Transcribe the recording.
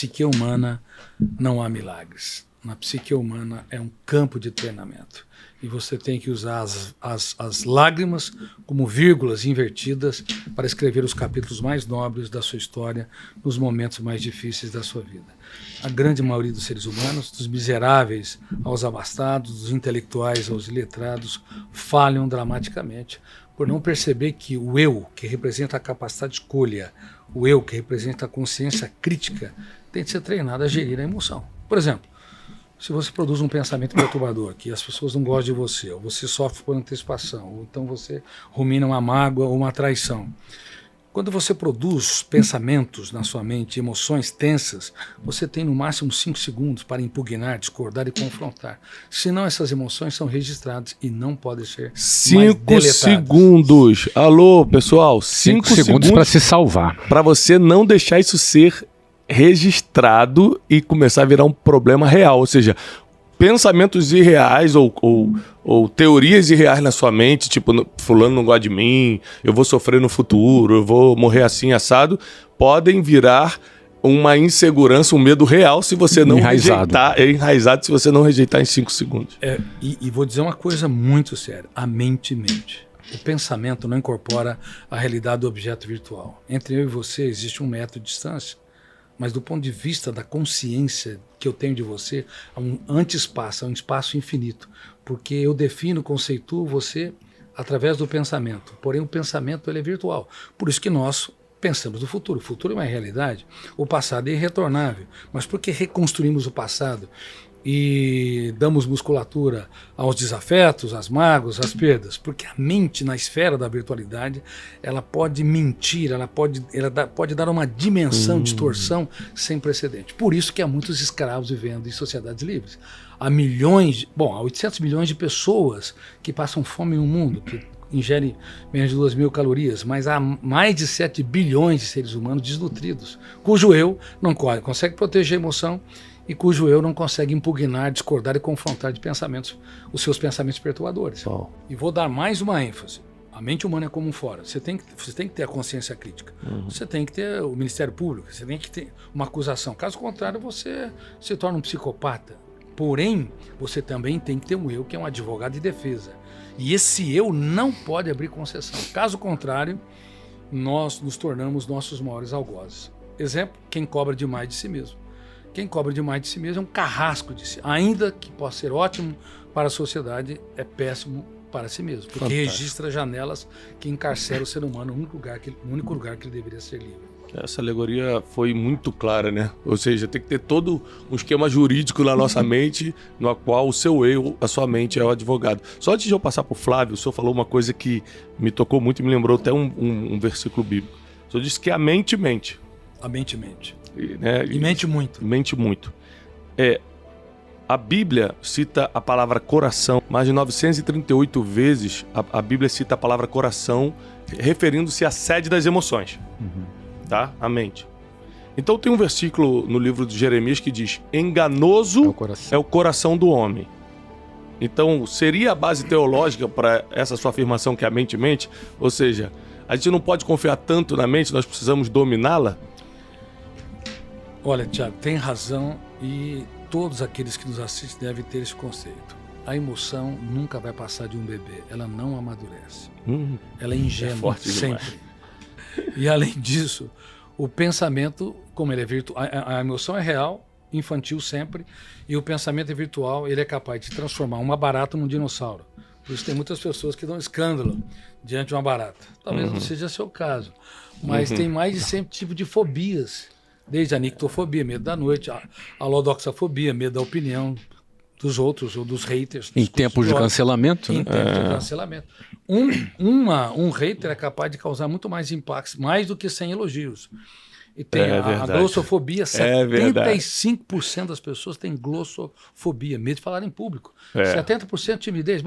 psique humana não há milagres. Na psique humana é um campo de treinamento. E você tem que usar as lágrimas como vírgulas invertidas para escrever os capítulos mais nobres da sua história nos momentos mais difíceis da sua vida. A grande maioria dos seres humanos, dos miseráveis aos abastados, dos intelectuais aos iletrados, falham dramaticamente por não perceber que o eu, que representa a capacidade de escolha, o eu, que representa a consciência crítica, tem que ser treinado a gerir a emoção. Por exemplo, se você produz um pensamento perturbador, que as pessoas não gostam de você, ou você sofre por antecipação, ou então você rumina uma mágoa ou uma traição. Quando você produz pensamentos na sua mente, emoções tensas, você tem no máximo 5 segundos para impugnar, discordar e confrontar. Senão essas emoções são registradas e não podem ser 5 segundos. Alô, pessoal, 5 segundos para se salvar. Para você não deixar isso ser registrado e começar a virar um problema real, ou seja, pensamentos irreais ou teorias irreais na sua mente, tipo, fulano não gosta de mim, eu vou sofrer no futuro, eu vou morrer assim, assado, podem virar uma insegurança, um medo real se você não rejeitar, enraizado se você não rejeitar em 5 segundos. E vou dizer uma coisa muito séria, a mente mente. O pensamento não incorpora a realidade do objeto virtual. Entre eu e você existe 1 metro de distância. Mas do ponto de vista da consciência que eu tenho de você, há um anti-espaço, há um espaço infinito. Porque eu defino, conceituo você através do pensamento. Porém, o pensamento ele é virtual. Por isso que nós pensamos no futuro. O futuro é uma realidade. O passado é irretornável. Mas por que reconstruímos o passado e damos musculatura aos desafetos, às mágoas, às perdas? Porque a mente na esfera da virtualidade, ela pode mentir, ela pode dar uma dimensão, distorção sem precedente. Por isso que há muitos escravos vivendo em sociedades livres. Há 800 milhões de pessoas que passam fome no mundo, que ingere menos de 2.000 calorias, mas há mais de 7 bilhões de seres humanos desnutridos, cujo eu não consegue proteger a emoção e cujo eu não consegue impugnar, discordar e confrontar de pensamentos, os seus pensamentos perturbadores. E vou dar mais uma ênfase. A mente humana é como um fora. Você tem que ter a consciência crítica. Você tem que ter o Ministério Público, você tem que ter uma acusação. Caso contrário, você se torna um psicopata. Porém, você também tem que ter um eu que é um advogado de defesa. E esse eu não pode abrir concessão. Caso contrário, nós nos tornamos nossos maiores algozes. Exemplo, quem cobra demais de si mesmo. Quem cobra demais de si mesmo é um carrasco de si. Ainda que possa ser ótimo para a sociedade, é péssimo para si mesmo. Porque registra janelas que encarceram o ser humano no único lugar que ele deveria ser livre. Essa alegoria foi muito clara, né? Ou seja, tem que ter todo um esquema jurídico na nossa mente, no qual o seu eu, a sua mente é o advogado. Só antes de eu passar para o Flávio, o senhor falou uma coisa que me tocou muito e me lembrou até um versículo bíblico. O senhor disse que a mente mente. A mente mente. E mente muito. Mente muito. A Bíblia cita a palavra coração, mais de 938 vezes a Bíblia cita a palavra coração, referindo-se à sede das emoções. Tá? A mente. Então tem um versículo no livro de Jeremias que diz: enganoso é o coração do homem. Então seria a base teológica para essa sua afirmação que a mente mente? Ou seja, a gente não pode confiar tanto na mente, nós precisamos dominá-la? Olha, Tiago, tem razão e todos aqueles que nos assistem devem ter esse conceito. A emoção nunca vai passar de um bebê, ela não amadurece. Ela é ingênua sempre. E além disso, o pensamento, como ele é virtual, a emoção é real, infantil sempre, e o pensamento é virtual, ele é capaz de transformar uma barata num dinossauro. Por isso tem muitas pessoas que dão escândalo diante de uma barata. Talvez não seja seu caso, mas tem mais de 100 tipos de fobias. Desde a nictofobia, medo da noite, a lodoxafobia, medo da opinião dos outros ou dos haters. Em tempos de cancelamento? Em tempos de cancelamento. Um hater é capaz de causar muito mais impactos, mais do que 100 elogios. E tem a glossofobia, 75% das pessoas têm glossofobia, medo de falar em público. 70% timidez.